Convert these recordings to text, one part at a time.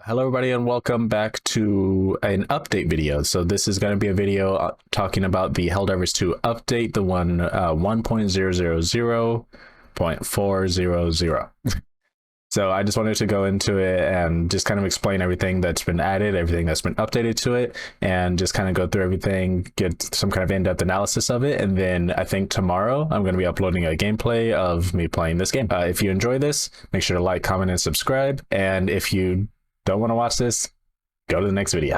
Hello everybody and welcome back to an update video. So this is going to be a video talking about the Helldivers 2 update, the one 1.000.400. So I just wanted to go into it and just kind of explain everything that's been added, everything that's been updated to it, and just kind of go through everything, get some kind of in-depth analysis of it. And then I think tomorrow I'm going to be uploading a gameplay of me playing this game. If you enjoy this, make sure to like, comment, and subscribe. And if you don't want to watch this, go to the next video.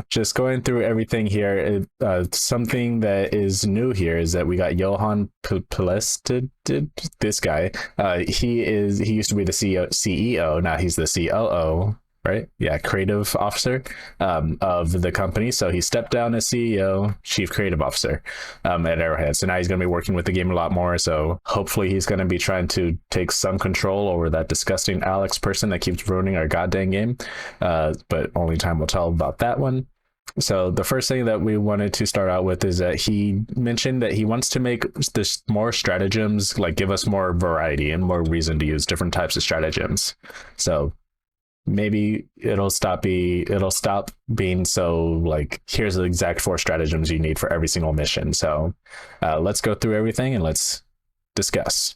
Just going through everything here, something that is new here is that we got Johan Pelested, this guy. He used to be the CEO, now he's the COO, right? Yeah, creative officer of the company. So he stepped down as CEO, chief creative officer at Arrowhead. So now he's going to be working with the game a lot more. So hopefully he's going to be trying to take some control over that disgusting Alex person that keeps ruining our goddamn game. But only time will tell about that one. So the first thing that we wanted to start out with is that he mentioned that he wants to make this more stratagems, like give us more variety and more reason to use different types of stratagems. So maybe it'll stop being so like, here's the exact 4 stratagems you need for every single mission. So let's go through everything and let's discuss.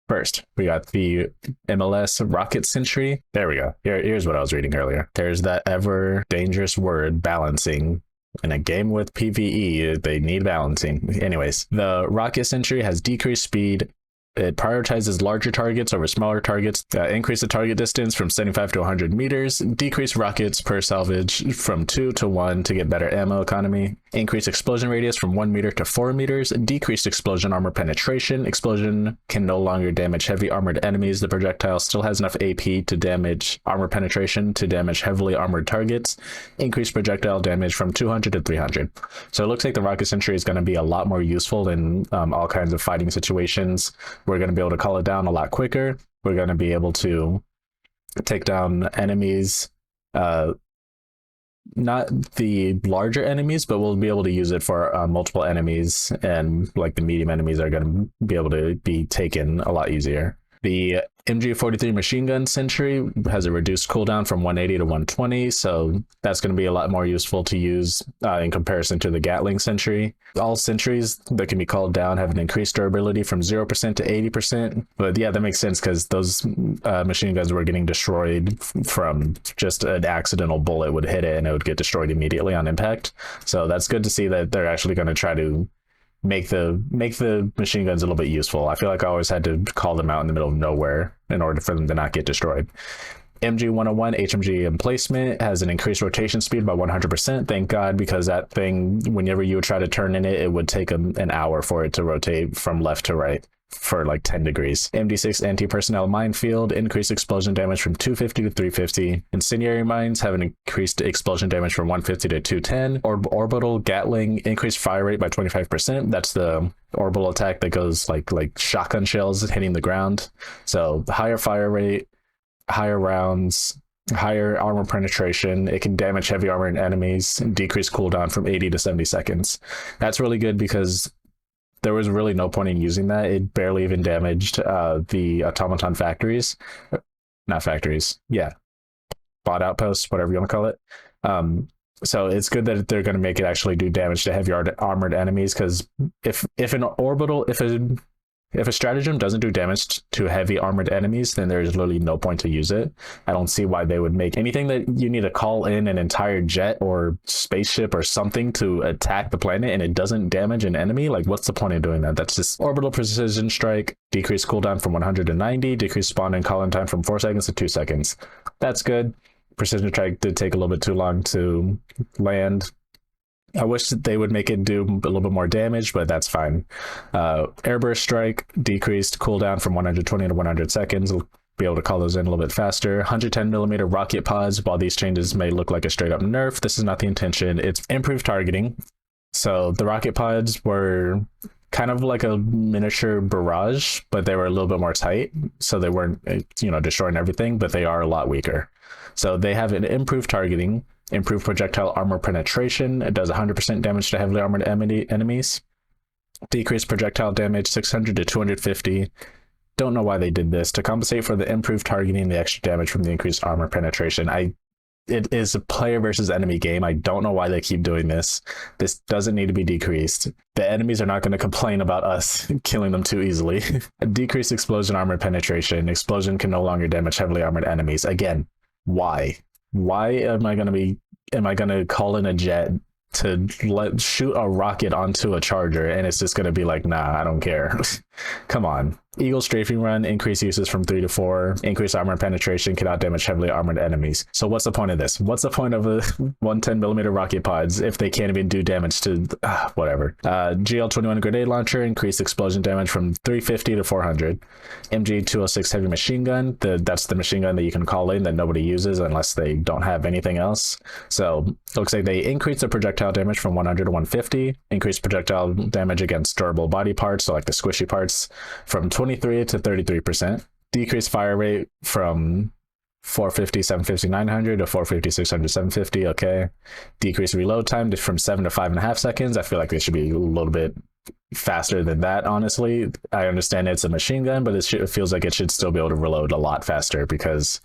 First, we got the MLS rocket sentry. There we go. Here's what I was reading earlier. There's that ever dangerous word, balancing. In a game with PvE, they need balancing. Anyways, the rocket sentry has decreased speed. It prioritizes larger targets over smaller targets, increase the target distance from 75 to 100 meters, decrease rockets per salvage from 2 to 1 to get better ammo economy, increase explosion radius from 1 meter to 4 meters, decreased explosion armor penetration. Explosion can no longer damage heavy armored enemies. The projectile still has enough AP to damage armor penetration to damage heavily armored targets. Increased projectile damage from 200 to 300. So it looks like the rocket sentry is going to be a lot more useful in all kinds of fighting situations. We're going to be able to call it down a lot quicker. We're going to be able to take down enemies, not the larger enemies, but we'll be able to use it for multiple enemies, and like the medium enemies are going to be able to be taken a lot easier. The MG43 machine gun sentry has a reduced cooldown from 180 to 120, so that's going to be a lot more useful to use in comparison to the Gatling sentry. All sentries that can be called down have an increased durability from 0% to 80%, but yeah, that makes sense because those machine guns were getting destroyed from just an accidental bullet would hit it and it would get destroyed immediately on impact. So that's good to see that they're actually going to try to make the machine guns a little bit useful. I feel like I always had to call them out in the middle of nowhere in order for them to not get destroyed. MG101 HMG emplacement has an increased rotation speed by 100%. Thank God, because that thing, whenever you would try to turn in it, it would take an hour for it to rotate from left to right for like 10 degrees. MD6 anti-personnel minefield, increased explosion damage from 250 to 350. Incendiary mines have an increased explosion damage from 150 to 210. Orbital Gatling, increased fire rate by 25%. That's the orbital attack that goes like shotgun shells hitting the ground. So higher fire rate, higher rounds, higher armor penetration. It can damage heavy armored enemies, decrease cooldown from 80 to 70 seconds. That's really good because there was really no point in using that. It barely even damaged the automaton factories. Not factories. Yeah. Bot outposts, whatever you want to call it. So it's good that they're going to make it actually do damage to heavy armored enemies, because if a stratagem doesn't do damage to heavy armored enemies, then there's literally no point to use it. I don't see why they would make anything that you need to call in an entire jet or spaceship or something to attack the planet and it doesn't damage an enemy. Like, what's the point of doing that? That's just orbital precision strike, decreased cooldown from 100 to 90, decreased spawn and call in time from 4 seconds to 2 seconds. That's good. Precision strike did take a little bit too long to land. I wish that they would make it do a little bit more damage, but that's fine. Airburst strike, decreased cooldown from 120 to 100 seconds. We'll be able to call those in a little bit faster. 110 millimeter rocket pods. While these changes may look like a straight up nerf, this is not the intention. It's improved targeting. So the rocket pods were kind of like a miniature barrage, but they were a little bit more tight. So they weren't, destroying everything, but they are a lot weaker. So they have an improved targeting, improved projectile armor penetration. It does 100% damage to heavily armored enemies. Decreased projectile damage 600 to 250. don't know why they did this. To compensate for the improved targeting, the extra damage from the increased armor penetration. It is a player versus enemy game. I don't know why they keep doing this. This doesn't need to be decreased. The enemies are not going to complain about us killing them too easily. Decreased explosion armor penetration. Explosion can no longer damage heavily armored enemies. Again, why? Why am I going to call in a jet to shoot a rocket onto a charger and it's just going to be like, nah, I don't care. Come on. Eagle strafing run, increase uses from 3 to 4, increase armor penetration, cannot damage heavily armored enemies. So what's the point of this? What's the point of a 110mm rocket pods if they can't even do damage to whatever? GL-21 grenade launcher, increased explosion damage from 350 to 400. MG-206 heavy machine gun, that's the machine gun that you can call in that nobody uses unless they don't have anything else. So it looks like they increase the projectile damage from 100 to 150, increase projectile damage against durable body parts, so like the squishy parts, from 23 to 33%, decrease fire rate from 450, 750, 900 to 450, 600, 750. Okay. Decrease reload time from 7 to 5.5 seconds. I feel like they should be a little bit faster than that, honestly. I understand it's a machine gun, but it feels like it should still be able to reload a lot faster because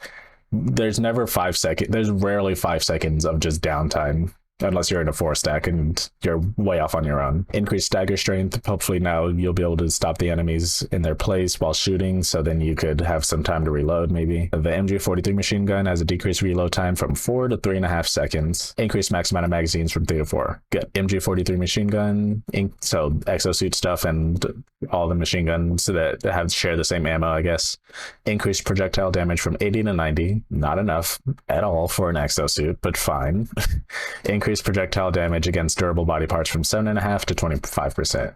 there's never 5 seconds. There's rarely 5 seconds of just downtime. Unless you're in a 4-stack and you're way off on your own. Increased stagger strength. Hopefully now you'll be able to stop the enemies in their place while shooting, so then you could have some time to reload maybe. The MG-43 machine gun has a decreased reload time from 4 to 3.5 seconds. Increased max amount of magazines from 3 to 4. Good. MG-43 machine gun, so exosuit stuff and all the machine guns that share the same ammo, I guess. Increased projectile damage from 80 to 90. Not enough at all for an exosuit, but fine. Increased projectile damage against durable body parts from 7.5 to 25%.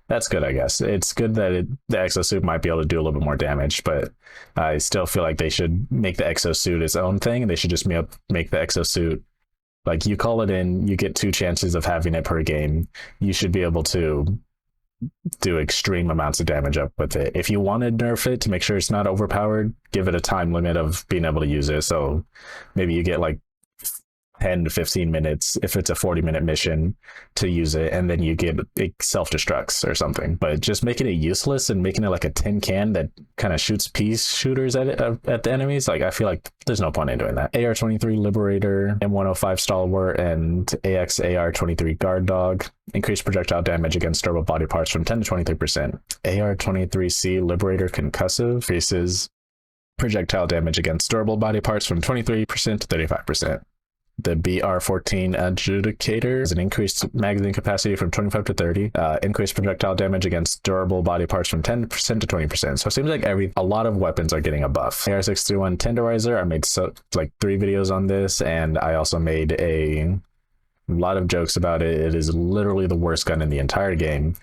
That's good, I guess. It's good that the exosuit might be able to do a little bit more damage, but I still feel like they should make the exosuit its own thing. They should just make the exosuit, like, you call it in, you get 2 chances of having it per game. You should be able to do extreme amounts of damage up with it. If you want to nerf it to make sure it's not overpowered, give it a time limit of being able to use it. So maybe you get like 10 to 15 minutes if it's a 40-minute mission to use it, and then you get it self-destructs or something. But just making it useless and making it like a tin can that kind of shoots peace shooters at the enemies, like, I feel like there's no point in doing that. AR-23 Liberator, M105 Stalwart, and AX-AR-23 Guard Dog. Increased projectile damage against durable body parts from 10 to 23%. AR-23C Liberator Concussive increases projectile damage against durable body parts from 23% to 35%. The BR-14 Adjudicator has an increased magazine capacity from 25 to 30, increased projectile damage against durable body parts from 10% to 20%. So it seems like a lot of weapons are getting a buff. AR-631 Tenderizer, I made 3 videos on this, and I also made a lot of jokes about it. It is literally the worst gun in the entire game.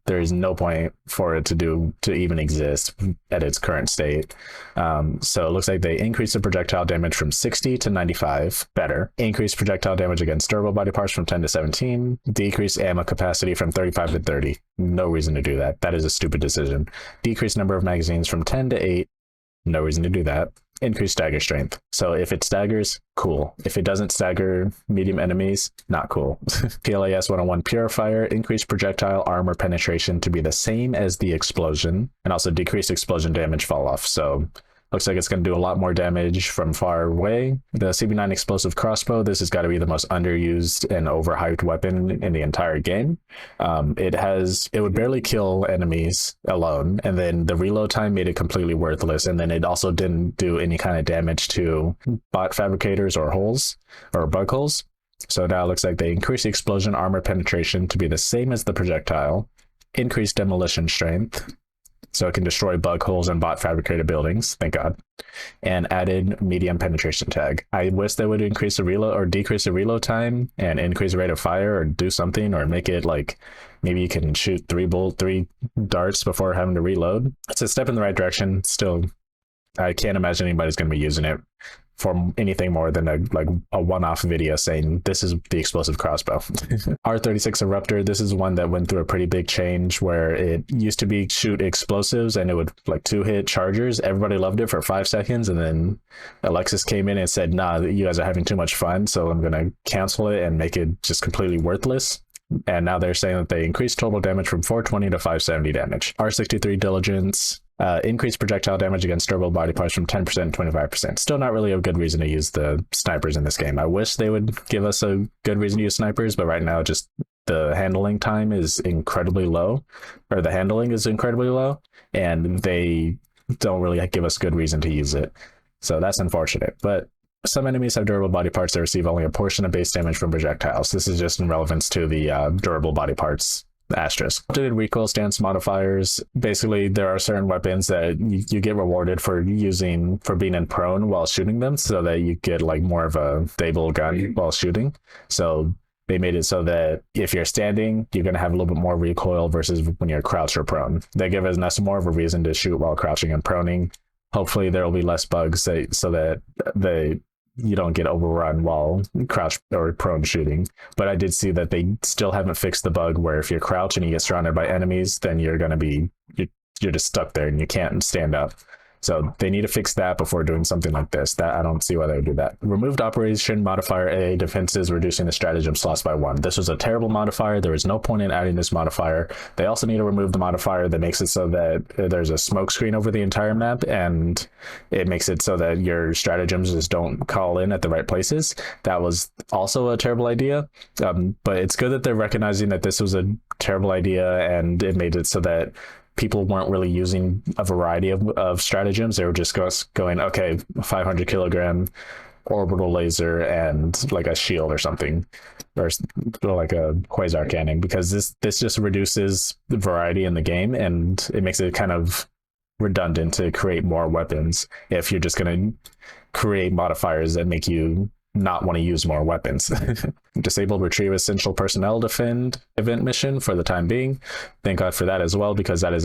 There is no point for it to even exist at its current state. So it looks like they increased the projectile damage from 60 to 95, better. Increased projectile damage against durable body parts from 10 to 17. Decreased ammo capacity from 35 to 30. No reason to do that. That is a stupid decision. Decreased number of magazines from 10 to 8. No reason to do that. Increased stagger strength. So if it staggers, cool. If it doesn't stagger medium enemies, not cool. PLAS 101 Purifier, increased projectile armor penetration to be the same as the explosion, and also decreased explosion damage fall off. So looks like it's going to do a lot more damage from far away. The CB9 explosive crossbow, this has got to be the most underused and overhyped weapon in the entire game. It would barely kill enemies alone, and then the reload time made it completely worthless, and then it also didn't do any kind of damage to bot fabricators or holes or bug holes. So now it looks like they increased the explosion armor penetration to be the same as the projectile, increased demolition strength, so it can destroy bug holes and bot fabricated buildings, thank God, and added medium penetration tag. I wish they would increase the reload or decrease the reload time and increase the rate of fire, or do something, or make it like maybe you can shoot 3 darts before having to reload. It's a step in the right direction. Still, I can't imagine anybody's going to be using it for anything more than a one-off video saying this is the explosive crossbow. R36 Eruptor, this is one that went through a pretty big change where it used to be shoot explosives and it would like 2-hit chargers. Everybody loved it for 5 seconds, and then Alexis came in and said, nah, you guys are having too much fun, so I'm gonna cancel it and make it just completely worthless. And now they're saying that they increased total damage from 420 to 570 damage. R63 Diligence, Increased projectile damage against durable body parts from 10% to 25%. Still not really a good reason to use the snipers in this game. I wish they would give us a good reason to use snipers, but right now just the handling time is incredibly low, or the handling is incredibly low, and they don't really give us good reason to use it. So that's unfortunate. But some enemies have durable body parts that receive only a portion of base damage from projectiles. This is just in relevance to the durable body parts asterisk. Updated recoil stance modifiers. Basically, there are certain weapons that you get rewarded for being in prone while shooting them, so that you get like more of a stable gun while shooting. So they made it so that if you're standing, you're going to have a little bit more recoil versus when you're crouched or prone. They give us more of a reason to shoot while crouching and proning. Hopefully there will be less bugs so that you don't get overrun while crouch or prone shooting. But I did see that they still haven't fixed the bug where if you're crouched and you get surrounded by enemies, then you're just stuck there and you can't stand up. So they need to fix that before doing something like this. That I don't see why they would do that. Removed operation modifier A defenses, reducing the stratagem slots by 1. This was a terrible modifier. There was no point in adding this modifier. They also need to remove the modifier that makes it so that there's a smoke screen over the entire map, and it makes it so that your stratagems just don't call in at the right places. That was also a terrible idea. But it's good that they're recognizing that this was a terrible idea, and it made it so that people weren't really using a variety of stratagems. They were just going, okay, 500 kilogram orbital laser and like a shield or something, or like a quasar cannon, because this just reduces the variety in the game, and it makes it kind of redundant to create more weapons if you're just going to create modifiers that make you not want to use more weapons. Disabled retrieve essential personnel defend event mission for the time being. Thank God for that as well, because that is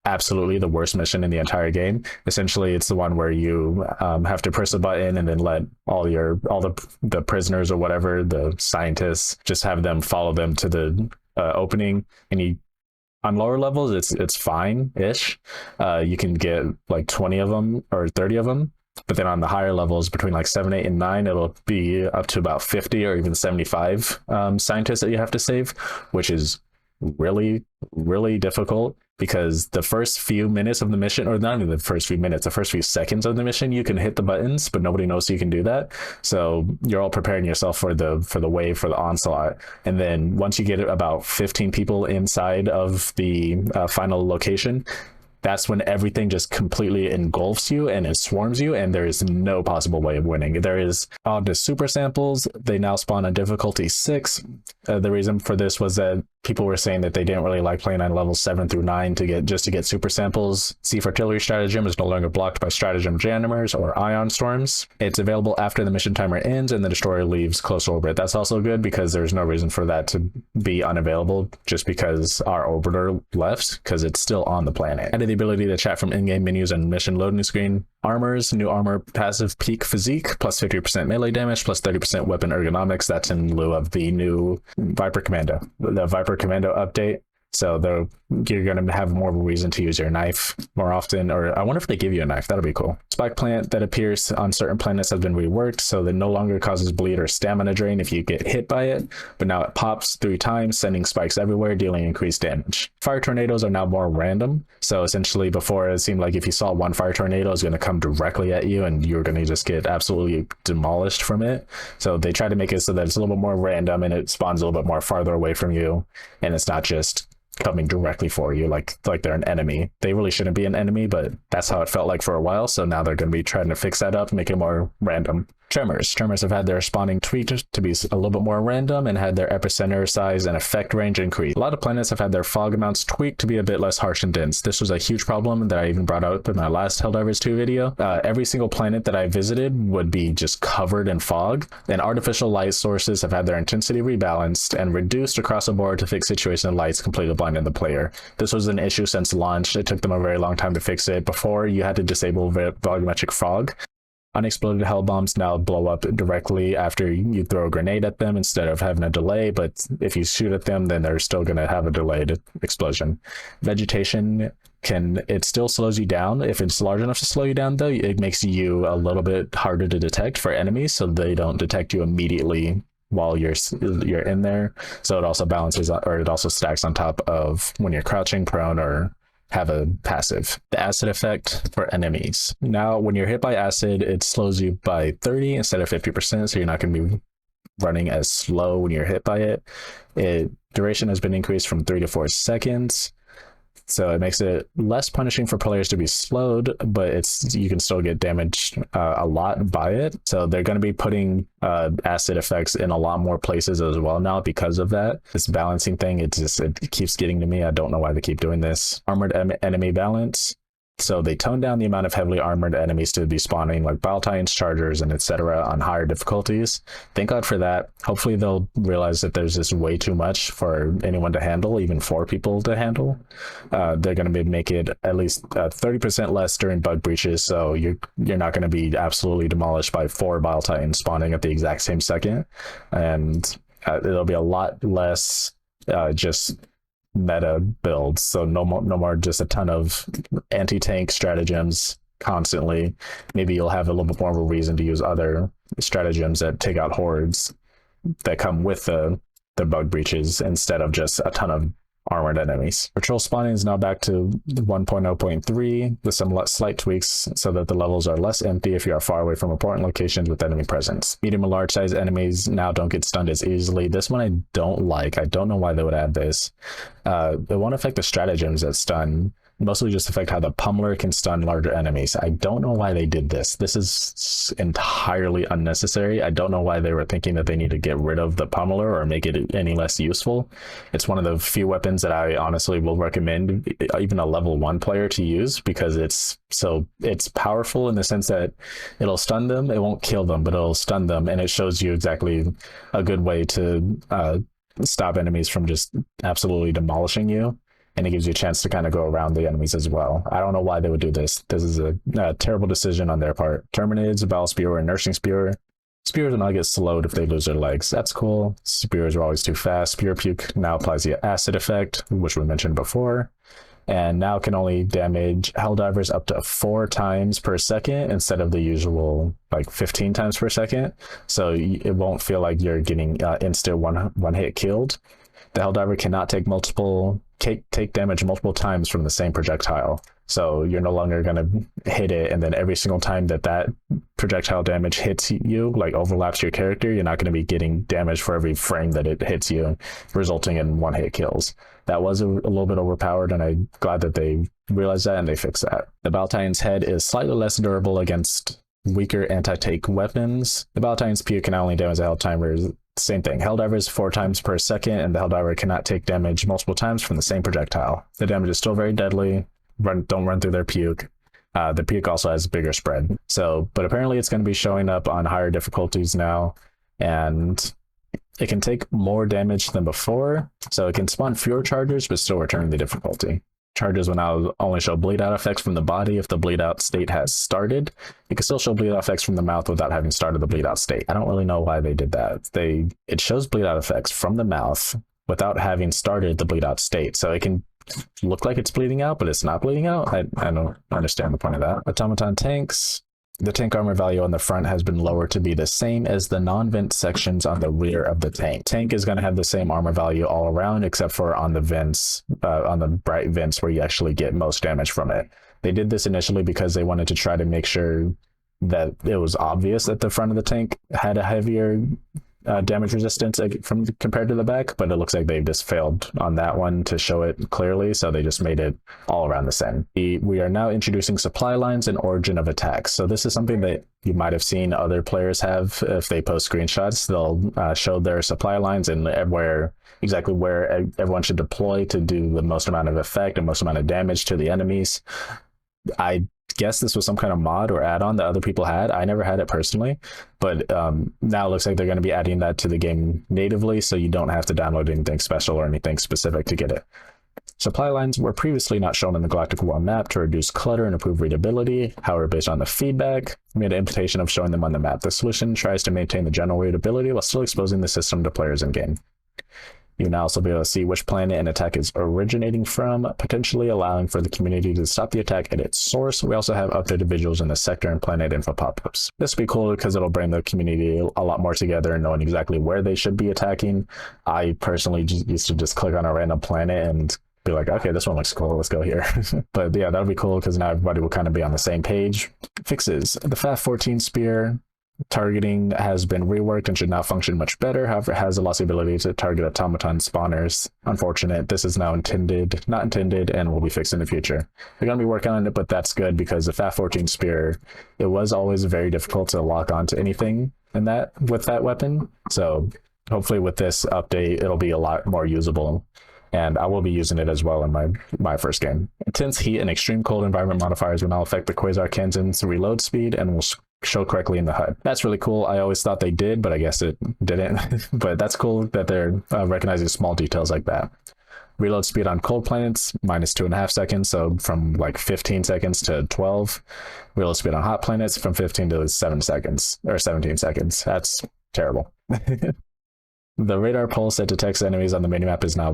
absolutely the worst mission in the entire game. Essentially, it's the one where you have to press a button and then let all the prisoners or whatever, the scientists, just have them follow them to the opening, and you on lower levels it's fine-ish. You can get like 20 of them or 30 of them. But then on the higher levels, between like 7, 8, and 9, it'll be up to about 50 or even 75 scientists that you have to save, which is really, really difficult, because the first few minutes of the mission, or not even the first few minutes, the first few seconds of the mission, you can hit the buttons, but nobody knows you can do that. So you're all preparing yourself for the wave, for the onslaught. And then once you get about 15 people inside of the final location, that's when everything just completely engulfs you and it swarms you, and there is no possible way of winning. There is the super samples. They now spawn on difficulty 6. The reason for this was that people were saying that they didn't really like playing on levels 7 through 9 to get super samples. Siege Artillery stratagem is no longer blocked by stratagem jammers or ion storms. It's available after the mission timer ends and the destroyer leaves close orbit. That's also good, because there's no reason for that to be unavailable just because our orbiter left, because it's still on the planet. Added the ability to chat from in-game menus and mission loading screen. Armors, new armor passive peak physique, plus 50% melee damage, plus 30% weapon ergonomics. That's in lieu of the new Viper Commando, the Viper Commando update. So you're going to have more of a reason to use your knife more often, or I wonder if they give you a knife. That'll be cool. Spike plant that appears on certain planets has been reworked, so that no longer causes bleed or stamina drain if you get hit by it, but now it pops 3 times, sending spikes everywhere, dealing increased damage. Fire tornadoes are now more random. So essentially, before it seemed like if you saw one fire tornado, it's going to come directly at you and you're going to just get absolutely demolished from it. So they try to make it so that it's a little bit more random and it spawns a little bit more farther away from you, and it's not just coming directly for you like they're an enemy. They really shouldn't be an enemy, but that's how it felt like for a while. So now they're going to be trying to fix that up, make it more random. Tremors have had their spawning tweaked to be a little bit more random and had their epicenter size and effect range increased. A lot of planets have had their fog amounts tweaked to be a bit less harsh and dense. This was a huge problem that I even brought up in my last Helldivers 2 video. Every single planet that I visited would be just covered in fog, and artificial light sources have had their intensity rebalanced and reduced across the board to fix situation lights completely blinding the player. This was an issue since launch. It took them a very long time to fix it. Before, you had to disable volumetric fog. Unexploded hell bombs now blow up directly after you throw a grenade at them instead of having a delay, but if you shoot at them, then they're still going to have a delayed explosion. Vegetation it still slows you down. If it's large enough to slow you down, though, it makes you a little bit harder to detect for enemies, so they don't detect you immediately while you're in there. So it also balances, or it also stacks on top of when you're crouching, prone, or have a passive. The acid effect for enemies. Now, when you're hit by acid, it slows you by 30 instead of 50%, so you're not going to be running as slow when you're hit by it. Duration has been increased from 3 to 4 seconds. So it makes it less punishing for players to be slowed, but you can still get damaged a lot by it. So they're going to be putting acid effects in a lot more places as well now because of that. This balancing thing, it keeps getting to me. I don't know why they keep doing this. Armored enemy balance. So they tone down the amount of heavily armored enemies to be spawning, like Bile Titans, Chargers, and etc. on higher difficulties. Thank God for that. Hopefully they'll realize that there's just way too much for anyone to handle, even 4 people to handle. They're going to make it at least 30% less during bug breaches, so you're not going to be absolutely demolished by 4 Bile Titans spawning at the exact same second, and it'll be a lot less just meta builds, so no more just a ton of anti-tank stratagems constantly. Maybe you'll have a little bit more of a reason to use other stratagems that take out hordes that come with the bug breaches instead of just a ton of armored enemies. Patrol spawning is now back to 1.0.3 with some slight tweaks so that the levels are less empty if you are far away from important locations with enemy presence. Medium and large size enemies now don't get stunned as easily. This one I don't like. I don't know why they would add this. It won't affect the stratagems that stun, mostly just affect how the pummeler can stun larger enemies. I don't know why they did this. This is entirely unnecessary. I don't know why they were thinking that they need to get rid of the pummeler or make it any less useful. It's one of the few weapons that I honestly will recommend even a level 1 player to use, because it's powerful in the sense that it'll stun them. It won't kill them, but it'll stun them, and it shows you exactly a good way to stop enemies from just absolutely demolishing you. And it gives you a chance to kind of go around the enemies as well. I don't know why they would do this. This is a terrible decision on their part. Terminids, Battle Spear, and Nursing Spear. Spears will not get slowed if they lose their legs. That's cool. Spears are always too fast. Spear Puke now applies the acid effect, which we mentioned before, and now can only damage Helldivers up to 4 times per second instead of the usual like 15 times per second. So it won't feel like you're getting instant one hit killed. The Helldiver cannot take damage multiple times from the same projectile. So you're no longer going to hit it, and then every single time that projectile damage hits you, like overlaps your character, you're not going to be getting damage for every frame that it hits you, resulting in one-hit kills. That was a little bit overpowered, and I'm glad that they realized that and they fixed that. The Bile Titan's head is slightly less durable against weaker anti-tank weapons. The Bile Titan's Puke can only damage the Helldiver's. Same thing. Helldivers 4 times per second, and the Helldiver cannot take damage multiple times from the same projectile. The damage is still very deadly. Don't run through their Puke. The Puke also has bigger spread. But apparently it's going to be showing up on higher difficulties now, and it can take more damage than before. So it can spawn fewer chargers, but still return the difficulty. Charges will now only show bleed out effects from the body if the bleed out state has started. It can still show bleed out effects from the mouth without having started the bleed out state. I don't really know why they did that. It shows bleed out effects from the mouth without having started the bleed out state. So it can look like it's bleeding out, but it's not bleeding out. I don't understand the point of that. Automaton tanks. The tank armor value on the front has been lowered to be the same as the non-vent sections on the rear of the tank. Tank is going to have the same armor value all around, except for on the vents, on the bright vents where you actually get most damage from it. They did this initially because they wanted to try to make sure that it was obvious that the front of the tank had a heavier damage resistance compared to the back, but it looks like they've just failed on that one to show it clearly, so they just made it all around the same. We are now introducing supply lines and origin of attacks. So this is something that you might have seen other players have. If they post screenshots, they'll show their supply lines and exactly where everyone should deploy to do the most amount of effect and most amount of damage to the enemies. I guess this was some kind of mod or add-on that other people had. I never had it personally, but now it looks like they're going to be adding that to the game natively, so you don't have to download anything special or anything specific to get it. Supply lines were previously not shown in the Galactic War map to reduce clutter and improve readability. However, based on the feedback, we made an invitation of showing them on the map. The solution tries to maintain the general readability while still exposing the system to players in-game. You now also be able to see which planet an attack is originating from, potentially allowing for the community to stop the attack at its source. We also have updated visuals in the sector and planet info pop-ups. This will be cool because it'll bring the community a lot more together and knowing exactly where they should be attacking. I personally used to just click on a random planet and be like, okay, this one looks cool, let's go here. But yeah, that'll be cool because now everybody will kind of be on the same page. Fixes: the FAF-14 spear targeting has been reworked and should now function much better. However, it has lost the ability to target automaton spawners. Unfortunate. This is now not intended, and will be fixed in the future. They're going to be working on it, but that's good because the FAF-14 spear, it was always very difficult to lock onto anything in that with that weapon. So hopefully with this update, it'll be a lot more usable. And I will be using it as well in my first game. Intense heat and extreme cold environment modifiers will now affect the Quasar Kenzen's reload speed and will show correctly in the HUD. That's really cool. I always thought they did, but I guess it didn't. But that's cool that they're recognizing small details like that. Reload speed on cold planets, minus 2.5 seconds, so from like 15 seconds to 12. Reload speed on hot planets from 15 to 7 seconds, or 17 seconds. That's terrible. The radar pulse that detects enemies on the minimap is now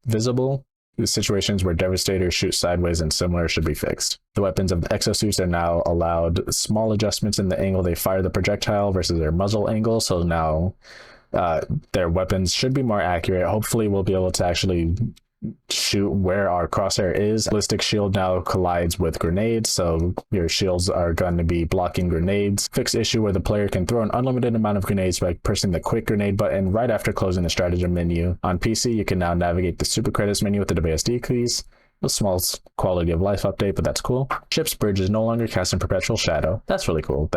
visible. The situations where Devastators shoot sideways and similar should be fixed. The weapons of the exosuits are now allowed small adjustments in the angle they fire the projectile versus their muzzle angle, so now their weapons should be more accurate. Hopefully we'll be able to actually shoot where our crosshair is. Ballistic shield now collides with grenades, so your shields are going to be blocking grenades. Fix issue where the player can throw an unlimited amount of grenades by pressing the quick grenade button right after closing the stratagem menu. On PC, you can now navigate the super credits menu with the WSD keys. A small quality of life update, but that's cool. Ship's bridge is no longer casting perpetual shadow. That's really cool.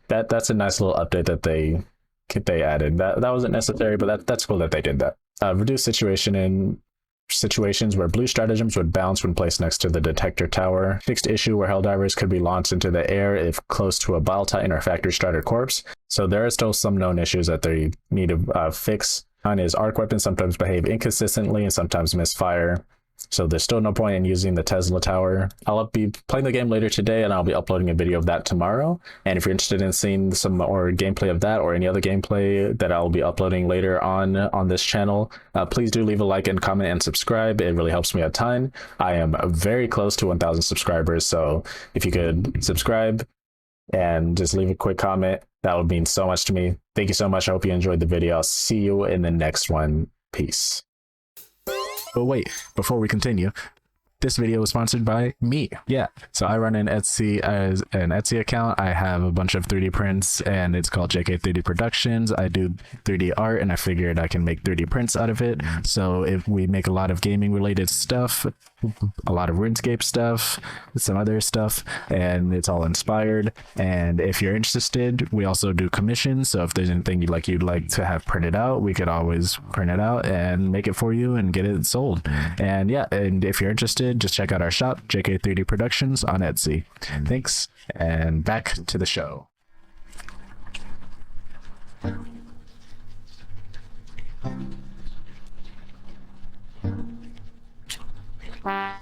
That's a nice little update that they added. That wasn't necessary, but that's cool that they did that. Reduce situation in situations where blue stratagems would bounce when placed next to the detector tower. Fixed issue where Helldivers could be launched into the air if close to a Bile Titan or Factory Strider corpse. So there are still some known issues that they need to fix. One is arc weapons sometimes behave inconsistently and sometimes misfire. So there's still no point in using the Tesla tower. I'll be playing the game later today and I'll be uploading a video of that tomorrow. And if you're interested in seeing some more gameplay of that or any other gameplay that I'll be uploading later on this channel, please do leave a like and comment and subscribe. It really helps me a ton. I am very close to 1,000 subscribers. So if you could subscribe and just leave a quick comment, that would mean so much to me. Thank you so much. I hope you enjoyed the video. I'll see you in the next one. Peace. But wait, before we continue, this video was sponsored by me. Yeah, so I run an Etsy account. I have a bunch of 3D prints and it's called JK 3D Productions. I do 3D art and I figured I can make 3D prints out of it. So if we make a lot of gaming related stuff, a lot of RuneScape stuff, some other stuff, and it's all inspired. And if you're interested, we also do commissions. So if there's anything you'd like to have printed out, we could always print it out and make it for you and get it sold. And yeah, and if you're interested, just check out our shop, JK 3D Productions on Etsy. Thanks, and back to the show. Bye.